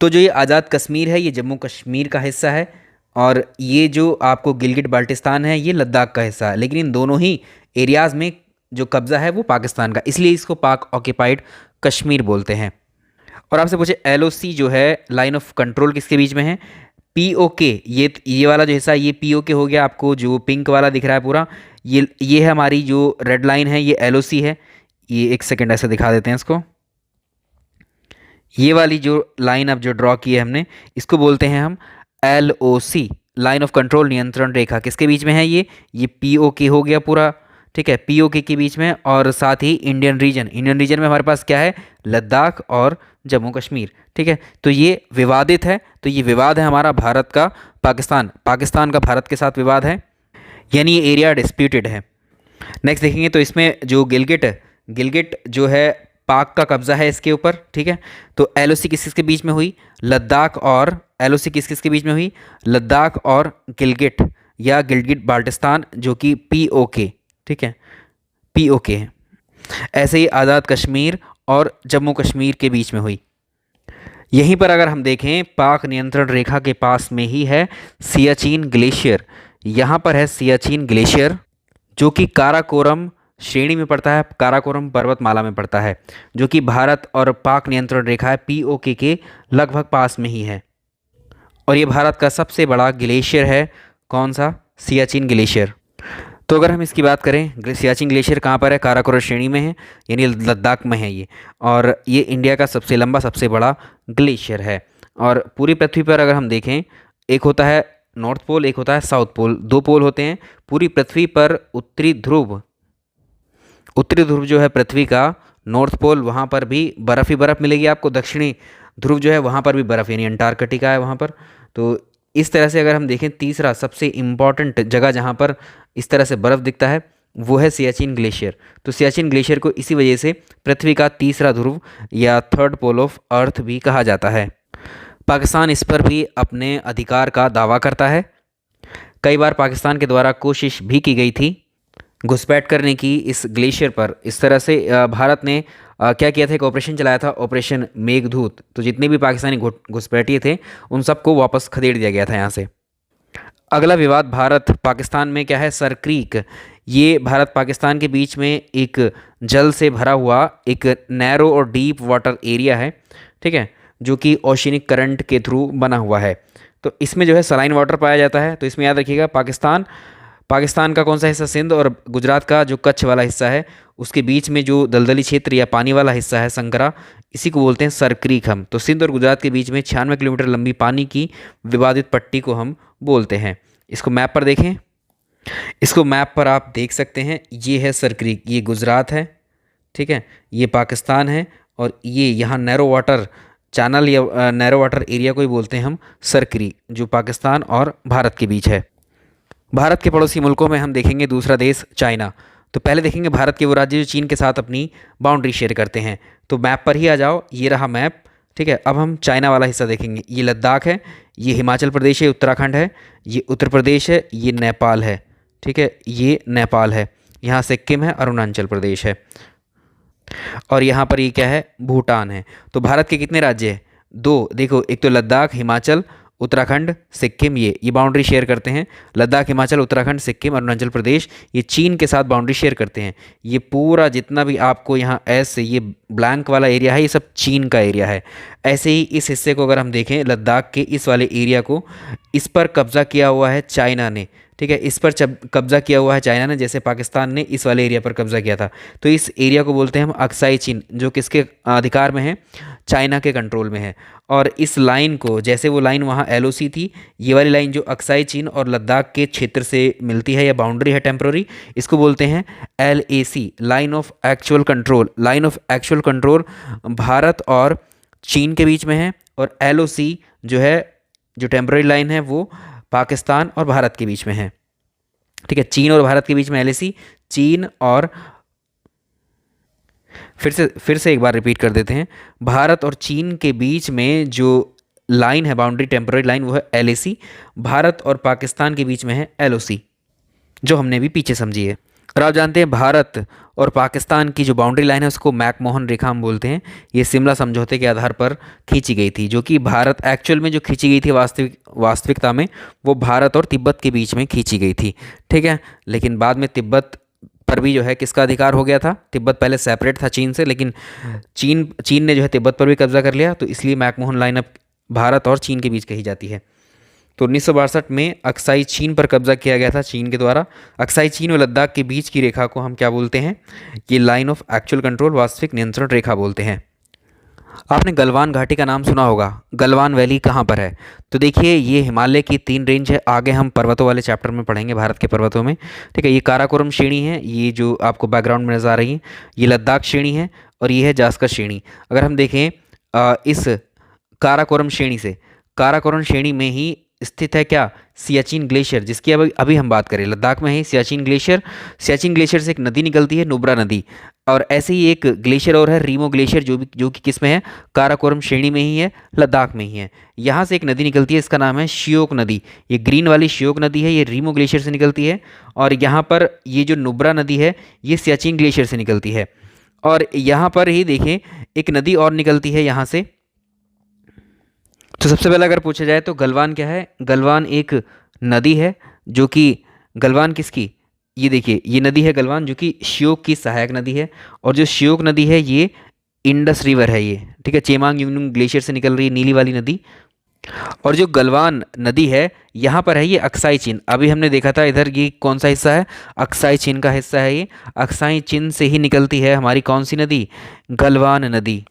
तो जो ये आज़ाद कश्मीर है ये जम्मू कश्मीर का हिस्सा है, और ये जो आपको गिलगिट बाल्टिस्तान है ये लद्दाख का हिस्सा है, लेकिन इन दोनों ही एरियाज़ में जो कब्ज़ा है वो पाकिस्तान का, इसलिए इसको पाक ऑक्यूपाइड कश्मीर बोलते हैं। और आपसे पूछे LOC जो है लाइन ऑफ कंट्रोल किसके बीच में है? POK, ये वाला जो हिस्सा ये POK हो गया, आपको जो पिंक वाला दिख रहा है पूरा, ये है हमारी जो रेड लाइन है, ये LOC है। ये एक सेकेंड ऐसे दिखा देते हैं इसको। ये वाली जो लाइन अब जो ड्रॉ की है हमने, इसको बोलते हैं हम LOC, लाइन ऑफ कंट्रोल, नियंत्रण रेखा। किसके बीच में है ये POK हो गया पूरा। ठीक है, POK के बीच में, और साथ ही इंडियन रीजन में हमारे पास क्या है? लद्दाख और जम्मू कश्मीर। ठीक है, तो ये विवादित है, तो ये विवाद है हमारा भारत का पाकिस्तान का भारत के साथ विवाद है, यानी ये एरिया डिस्प्यूटेड है। नेक्स्ट देखेंगे तो इसमें जो गिलगिट जो है पाक का कब्ज़ा है इसके ऊपर। ठीक है, तो LOC किस किसके बीच में हुई? लद्दाख और LOC किस किसके बीच में हुई? लद्दाख और गिलगिट या गिलगिट बाल्टिस्तान, जो कि POK। ठीक है, POK है। ऐसे ही आज़ाद कश्मीर और जम्मू कश्मीर के बीच में हुई। यहीं पर अगर हम देखें पाक नियंत्रण रेखा के पास में ही है सियाचिन ग्लेशियर। यहाँ पर है सियाचिन ग्लेशियर जो कि काराकोरम श्रेणी में पड़ता है, काराकोरम पर्वतमाला में पड़ता है, जो कि भारत और पाक नियंत्रण रेखा है POK के लगभग पास में ही है। और ये भारत का सबसे बड़ा ग्लेशियर है। कौन सा? सियाचिन ग्लेशियर। तो अगर हम इसकी बात करें, सियाचिन ग्लेशियर कहाँ पर है? काराकोरम श्रेणी में है, यानी लद्दाख में है ये, और ये इंडिया का सबसे लंबा सबसे बड़ा ग्लेशियर है। और पूरी पृथ्वी पर अगर हम देखें, एक होता है नॉर्थ पोल, एक होता है साउथ पोल, 2 पोल होते हैं पूरी पृथ्वी पर। उत्तरी ध्रुव जो है पृथ्वी का, नॉर्थ पोल, वहाँ पर भी बर्फ़ ही बर्फ़ मिलेगी आपको। दक्षिणी ध्रुव जो है वहाँ पर भी बर्फ़, यानी अंटार्कटिका है वहाँ पर। तो इस तरह से अगर हम देखें, तीसरा सबसे इम्पॉर्टेंट जगह जहाँ पर इस तरह से बर्फ़ दिखता है वो है सियाचिन ग्लेशियर। तो सियाचिन ग्लेशियर को इसी वजह से पृथ्वी का तीसरा ध्रुव या थर्ड पोल ऑफ अर्थ भी कहा जाता है। पाकिस्तान इस पर भी अपने अधिकार का दावा करता है। कई बार पाकिस्तान के द्वारा कोशिश भी की गई थी घुसपैठ करने की इस ग्लेशियर पर। इस तरह से भारत ने क्या किया था, एक ऑपरेशन चलाया था, ऑपरेशन मेघदूत। तो जितने भी पाकिस्तानी घुसपैठिए थे उन सबको वापस खदेड़ दिया गया था यहाँ से। अगला विवाद भारत पाकिस्तान में क्या है? Sir creek. ये भारत पाकिस्तान के बीच में एक जल से भरा हुआ एक नैरो और डीप वाटर एरिया है। ठीक है, जो कि ओशिनिक करंट के थ्रू बना हुआ है। तो इसमें जो है सलाइन वाटर पाया जाता है। तो इसमें याद रखिएगा, पाकिस्तान का कौन सा हिस्सा? सिंध, और गुजरात का जो कच्छ वाला हिस्सा है उसके बीच में जो दलदली क्षेत्र या पानी वाला हिस्सा है संकरा, इसी को बोलते हैं सर क्रीक हम। तो सिंध और गुजरात के बीच में 96 किलोमीटर लंबी पानी की विवादित पट्टी को हम बोलते हैं। इसको मैप पर देखें, इसको मैप पर आप देख सकते हैं, ये है सर क्रीक, ये गुजरात है। ठीक है, ये पाकिस्तान है, और ये यहाँ नैरो वाटर चैनल या नैरो वाटर एरिया को ही बोलते हैं हम सरकरी, जो पाकिस्तान और भारत के बीच है। भारत के पड़ोसी मुल्कों में हम देखेंगे दूसरा देश चाइना। तो पहले देखेंगे भारत के वो राज्य जो चीन के साथ अपनी बाउंड्री शेयर करते हैं। तो मैप पर ही आ जाओ, ये रहा मैप, ठीक है। अब हम चाइना वाला हिस्सा देखेंगे। ये लद्दाख है, ये हिमाचल प्रदेश है, उत्तराखंड है, ये उत्तर प्रदेश है, ये नेपाल है, ठीक है, ये नेपाल है, यहाँ सिक्किम है, अरुणाचल प्रदेश है, और यहाँ पर ये क्या है, भूटान है। तो भारत के कितने राज्य हैं? दो। देखो, एक तो लद्दाख, हिमाचल, उत्तराखंड, सिक्किम, ये बाउंड्री शेयर करते हैं। लद्दाख, हिमाचल, उत्तराखंड, सिक्किम, अरुणाचल प्रदेश ये चीन के साथ बाउंड्री शेयर करते हैं। ये पूरा जितना भी आपको यहाँ ऐसे ये ब्लैंक वाला एरिया है, ये सब चीन का एरिया है। ऐसे ही इस हिस्से को अगर हम देखें, लद्दाख के इस वाले एरिया को, इस पर कब्जा किया हुआ है चाइना ने, ठीक है। इस पर कब्जा किया हुआ है चाइना ने, जैसे पाकिस्तान ने इस वाले एरिया पर कब्जा किया था। तो इस एरिया को बोलते हैं हम अक्साई चीन, जो किसके अधिकार में है? चाइना के कंट्रोल में है। और इस लाइन को, जैसे वो लाइन वहाँ एलओसी थी, ये वाली लाइन जो अक्साई चीन और लद्दाख के क्षेत्र से मिलती है या बाउंड्री है टेम्प्रोरी, इसको बोलते हैं LAC, line of actual control. Line of actual control Bharat और चीन के बीच में है, और एलओसी जो है, जो टेम्प्रोरी लाइन है, वो पाकिस्तान और भारत के बीच में है, ठीक है। चीन और भारत के बीच में एलएसी, चीन और फिर से एक बार रिपीट कर देते हैं। भारत और चीन के बीच में जो लाइन है, बाउंड्री टेम्पररी लाइन, वो है एलएसी। भारत और पाकिस्तान के बीच में है एलओसी, जो हमने भी पीछे समझी है। और आप जानते हैं भारत और पाकिस्तान की जो बाउंड्री लाइन है उसको मैकमोहन रेखा हम बोलते हैं। ये शिमला समझौते के आधार पर खींची गई थी, जो कि भारत एक्चुअल में जो खींची गई थी वास्तविकता में वो भारत और तिब्बत के बीच में खींची गई थी, ठीक है। लेकिन बाद में तिब्बत पर भी जो है किसका अधिकार हो गया था? तिब्बत पहले सेपरेट था चीन से, लेकिन चीन ने जो है तिब्बत पर भी कब्जा कर लिया, तो इसलिए मैकमोहन लाइन अब भारत और चीन के बीच कही जाती है। तो 1962 में अक्साई चीन पर कब्जा किया गया था चीन के द्वारा। अक्साई चीन और लद्दाख के बीच की रेखा को हम क्या बोलते हैं? ये लाइन ऑफ एक्चुअल कंट्रोल, वास्तविक नियंत्रण रेखा बोलते हैं। आपने गलवान घाटी का नाम सुना होगा। गलवान वैली कहाँ पर है? तो देखिए, ये हिमालय की 3 रेंज है। आगे हम पर्वतों वाले चैप्टर में पढ़ेंगे, भारत के पर्वतों में, ठीक है। ये काराकोरम श्रेणी है, ये जो आपको बैकग्राउंड में नजर आ रही है, ये लद्दाख श्रेणी है, और ये है जास्कर श्रेणी। अगर हम देखें इस काराकोरम श्रेणी से, काराकोरम श्रेणी में ही स्थित है क्या? सियाचिन ग्लेशियर, जिसकी अभी हम बात करें, लद्दाख में है सियाचिन ग्लेशियर। सियाचिन ग्लेशियर से एक नदी निकलती है, नुब्रा नदी, और ऐसे ही एक ग्लेशियर और है, रीमो ग्लेशियर, जो कि किस में है? काराकोरम श्रेणी में ही है, लद्दाख में ही है। यहाँ से एक नदी निकलती है, इसका नाम है श्योक नदी। ये ग्रीन वाली श्योक नदी है, ये रीमो ग्लेशियर से निकलती है। और यहाँ पर ये जो नुब्रा नदी है, ये सियाचिन ग्लेशियर से निकलती है। और यहाँ पर ही देखें, एक नदी और निकलती है यहाँ से। तो सबसे पहले अगर पूछा जाए तो गलवान क्या है? गलवान एक नदी है, जो कि गलवान किसकी? ये देखिए, ये नदी है गलवान, जो कि श्योक की सहायक नदी है। और जो श्योक नदी है ये इंडस रिवर है, ये, ठीक है, चेमांग यूनुंग ग्लेशियर से निकल रही है, नीली वाली नदी। और जो गलवान नदी है, यहाँ पर है ये अक्साई चीन। अभी हमने देखा था इधर, ये कौन सा हिस्सा है? अक्साई चीन का हिस्सा है ये। अक्साई चीन से ही निकलती है हमारी कौन सी नदी? गलवान नदी।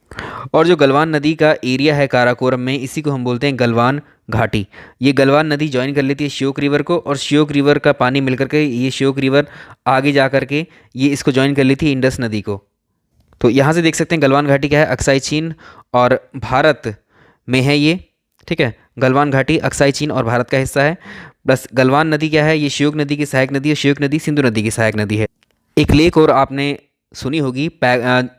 और जो गलवान नदी का एरिया है काराकोरम में, इसी को हम बोलते हैं गलवान घाटी। ये गलवान नदी ज्वाइन कर लेती है श्योक रिवर को, और श्योक रिवर का पानी मिलकर के ये श्योक रिवर आगे जा कर के ये इसको ज्वाइन कर लेती है इंडस नदी को। तो यहाँ से देख सकते हैं गलवान घाटी क्या है? अक्साई चीन और भारत में है ये, ठीक है। गलवान घाटी अक्साई चीन और भारत का हिस्सा है। प्लस गलवान नदी क्या है? ये श्योक नदी की सहायक नदी है। श्योक नदी सिंधु नदी की सहायक नदी है। एक लेक और आपने सुनी होगी,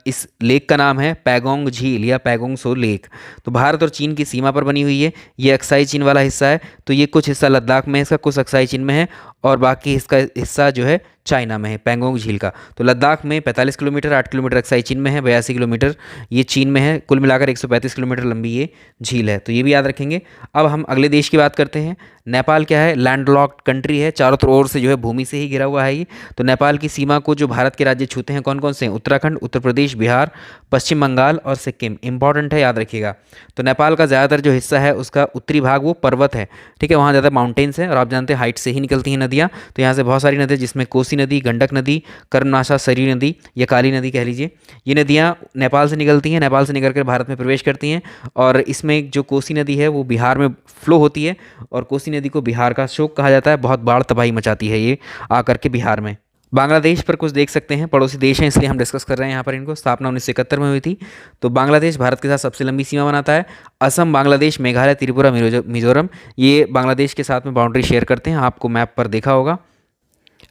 इस लेक का नाम है पैगोंग झील या पैगोंग सो लेक। तो भारत और चीन की सीमा पर बनी हुई है। ये अक्साई चीन वाला हिस्सा है। तो ये कुछ हिस्सा लद्दाख में है इसका, कुछ अक्साई चीन में है, और बाकी इसका हिस्सा जो है चाइना में है, पैंगोंग झील का। तो लद्दाख में 45 किलोमीटर, 8 किलोमीटर अक्साई चीन में है, 82 किलोमीटर ये चीन में है। कुल मिलाकर 135 किलोमीटर लंबी ये झील है। तो ये भी याद रखेंगे। अब हम अगले देश की बात करते हैं। नेपाल क्या है? लैंडलॉक्ड कंट्री है, चारों ओर से जो है भूमि से ही घिरा हुआ है ये। तो नेपाल की सीमा को जो भारत के राज्य छूते हैं कौन कौन से हैं? उत्तराखंड, उत्तर प्रदेश, बिहार, पश्चिम बंगाल और सिक्किम। इंपॉर्टेंट है, याद रखिएगा। तो नेपाल का ज़्यादातर जो हिस्सा है उसका उत्तरी भाग वो पर्वत है, ठीक है, वहाँ ज़्यादा माउंटेन्स हैं, और आप जानते हैं हाइट से ही निकलती हैं नदियाँ। तो यहाँ से बहुत सारी नदियाँ, जिसमें कोसी नदी, गंडक नदी, कर्मनाशा, सरी नदी या काली नदी कह लीजिए, ये नदियाँ नेपाल से निकलती हैं। नेपाल से निकल कर भारत में प्रवेश करती हैं। और इसमें जो कोसी नदी है वो बिहार में फ्लो होती है, और कोसी नदी को बिहार का शोक कहा जाता है। बहुत बाढ़ तबाही मचाती है ये आकर के बिहार में। बांग्लादेश पर कुछ देख सकते हैं, पड़ोसी देश हैं इसलिए हम डिस्कस कर रहे हैं यहाँ पर इनको। स्थापना 1971 में हुई थी। तो बांग्लादेश भारत के साथ सबसे लंबी सीमा बनाता है। असम, बांग्लादेश, मेघालय, त्रिपुरा, मिजोरम ये बांग्लादेश के साथ में बाउंड्री शेयर करते हैं, आपको मैप पर देखा होगा।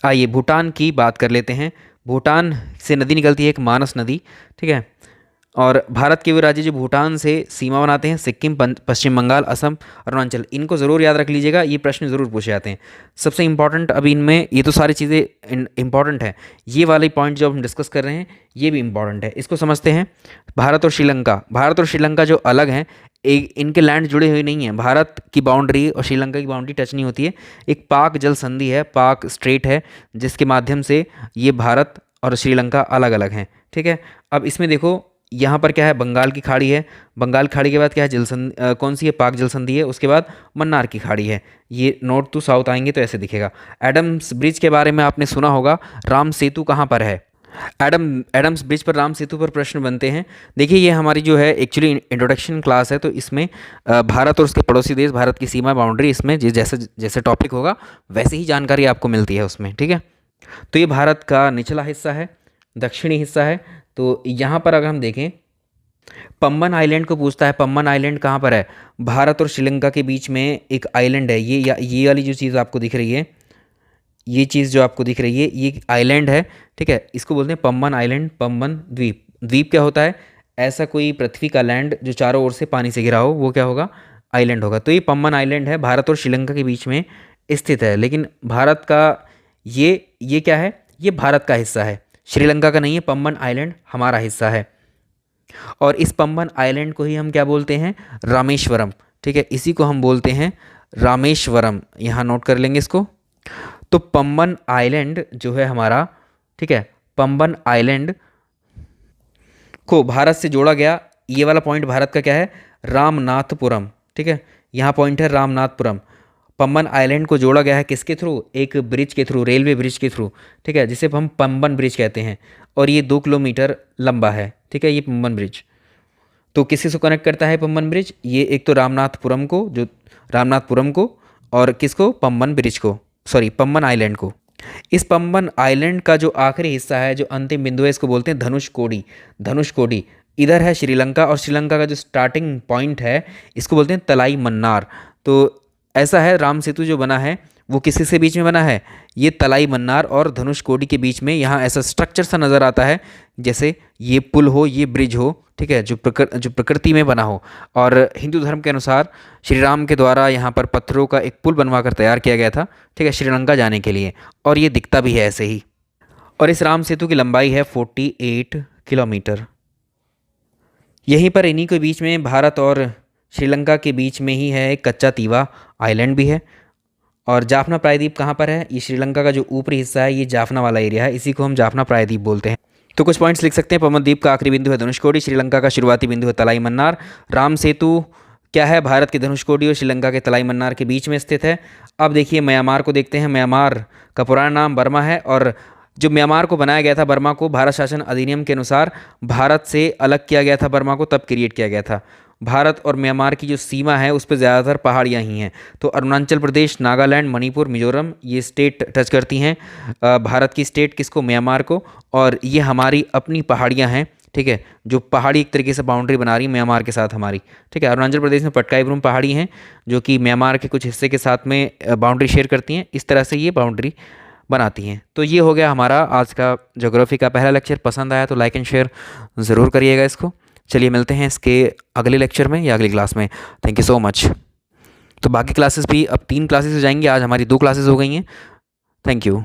आइए भूटान की बात कर लेते हैं। भूटान से नदी निकलती है एक मानस नदी, ठीक है। और भारत के वे राज्य जो भूटान से सीमा बनाते हैं, सिक्किम, पश्चिम बंगाल, असम, अरुणाचल, इनको ज़रूर याद रख लीजिएगा, ये प्रश्न ज़रूर पूछे जाते हैं। सबसे इंपॉर्टेंट अभी इनमें ये तो सारी चीज़ें इंपॉर्टेंट है, ये वाली पॉइंट जो हम डिस्कस कर रहे हैं ये भी इंपॉर्टेंट है। इसको समझते हैं। भारत और श्रीलंका, भारत और श्रीलंका जो अलग हैं, एक इनके लैंड जुड़े हुए नहीं हैं। भारत की बाउंड्री और श्रीलंका की बाउंड्री टच नहीं होती है। एक पाक जल संधि है, पाक स्ट्रेट है, जिसके माध्यम से ये भारत और श्रीलंका अलग अलग हैं, ठीक है। अब इसमें देखो यहाँ पर क्या है, बंगाल की खाड़ी है। बंगाल खाड़ी के बाद क्या है, कौन सी है, पाक जल संधि है। उसके बाद मन्नार की खाड़ी है। ये नॉर्थ टू साउथ आएंगे तो ऐसे दिखेगा। एडम्स ब्रिज के बारे में आपने सुना होगा। राम सेतु कहाँ पर है? एडम्स ब्रिज पर राम सेतु पर प्रश्न बनते हैं। देखिए ये हमारी जो है एक्चुअली इंट्रोडक्शन क्लास है, तो इसमें भारत और उसके पड़ोसी देश, भारत की सीमा बाउंड्री, इसमें जैसे जैसे टॉपिक होगा वैसे ही जानकारी आपको मिलती है उसमें, ठीक है। तो ये भारत का निचला हिस्सा है, दक्षिणी हिस्सा है। तो यहाँ पर अगर हम देखें, पम्बन आइलैंड को पूछता है। पम्बन आइलैंड कहाँ पर है? भारत और श्रीलंका के बीच में एक आइलैंड है। ये वाली जो चीज़ आपको दिख रही है, ये चीज़ जो आपको दिख रही है, ये आइलैंड है, ठीक है। इसको बोलते हैं पम्बन आइलैंड, पम्बन द्वीप। द्वीप क्या होता है? ऐसा कोई पृथ्वी का लैंड जो चारों ओर से पानी से घिरा हो, वो क्या होगा? आइलैंड होगा। तो ये पम्बन आइलैंड है, भारत और श्रीलंका के बीच में स्थित है। लेकिन भारत का ये क्या है? ये भारत का हिस्सा है, श्रीलंका का नहीं है। पम्बन आइलैंड हमारा हिस्सा है। और इस पम्बन आइलैंड को ही हम क्या बोलते हैं? रामेश्वरम, ठीक है। इसी को हम बोलते हैं रामेश्वरम। यहाँ नोट कर लेंगे इसको। तो पम्बन आइलैंड जो है हमारा, ठीक है, पम्बन आइलैंड को भारत से जोड़ा गया। ये वाला पॉइंट भारत का क्या है? रामनाथपुरम, ठीक है। यहाँ पॉइंट है रामनाथपुरम। पम्बन आइलैंड को जोड़ा गया है किसके थ्रू? एक ब्रिज के थ्रू, रेलवे ब्रिज के थ्रू, ठीक है, जिसे हम पम्बन ब्रिज कहते हैं। और ये 2 किलोमीटर लंबा है, ठीक है, ये पम्बन ब्रिज। तो किसी से कनेक्ट करता है पम्बन ब्रिज? ये एक तो रामनाथपुरम को, और किसको? पम्बन ब्रिज को, सॉरी पम्बन आइलैंड को। इस पम्बन आइलैंड का जो आखिरी हिस्सा है, जो अंतिम बिंदु है, इसको बोलते हैं धनुषकोडी। धनुषकोडी इधर है श्रीलंका, और श्रीलंका का जो स्टार्टिंग पॉइंट है इसको बोलते हैं तलाई मन्नार। तो ऐसा है, राम सेतु जो बना है वो किसी से बीच में बना है? ये तलाई मन्नार और धनुषकोडी के बीच में। यहाँ ऐसा स्ट्रक्चर सा नज़र आता है जैसे ये पुल हो, ये ब्रिज हो, ठीक है, जो प्रकृति में बना हो। और हिंदू धर्म के अनुसार श्री राम के द्वारा यहाँ पर पत्थरों का एक पुल बनवाकर तैयार किया गया था, ठीक है, श्रीलंका जाने के लिए। और ये दिखता भी है ऐसे ही। और इस राम सेतु की लंबाई है 48 किलोमीटर। यहीं पर इन्हीं के बीच में, भारत और श्रीलंका के बीच में ही है एक कच्चा तीवा आइलैंड भी है। और जाफना प्रायद्वीप कहाँ पर है? ये श्रीलंका का जो ऊपरी हिस्सा है, ये जाफना वाला एरिया है, इसी को हम जाफना प्रायद्वीप बोलते हैं। तो कुछ पॉइंट्स लिख सकते हैं। पम्बन द्वीप का आखिरी बिंदु है धनुषकोडी, श्रीलंका का शुरुआती बिंदु है तलाई मन्नार। राम सेतु क्या है? भारत के धनुषकोडी और श्रीलंका के तलाई मन्नार के बीच में स्थित है। अब देखिए म्यांमार को देखते हैं। म्यांमार का पुराना नाम बर्मा है, और जो म्यांमार को बनाया गया था, बर्मा को भारत शासन अधिनियम के अनुसार भारत से अलग किया गया था, बर्मा को तब क्रिएट किया गया था। भारत और म्यांमार की जो सीमा है उस पर ज़्यादातर पहाड़ियाँ ही हैं। तो अरुणाचल प्रदेश, नागालैंड, मणिपुर, मिजोरम ये स्टेट टच करती हैं भारत की स्टेट किसको? म्यांमार को। और ये हमारी अपनी पहाड़ियाँ हैं, ठीक है, जो पहाड़ी एक तरीके से बाउंड्री बना रही है म्यांमार के साथ हमारी, ठीक है। अरुणाचल प्रदेश में पटकाई ब्रूम पहाड़ी हैं जो कि म्यांमार के कुछ हिस्से के साथ में बाउंड्री शेयर करती हैं। इस तरह से ये बाउंड्री बनाती हैं। तो ये हो गया हमारा आज का ज्योग्राफी का पहला लेक्चर। पसंद आया तो लाइक एंड शेयर ज़रूर करिएगा इसको। चलिए मिलते हैं इसके अगले लेक्चर में या अगली क्लास में। Thank you so much. तो बाकी क्लासेस भी अब 3 क्लासेस हो जाएंगी, आज हमारी 2 क्लासेस हो गई हैं। Thank you.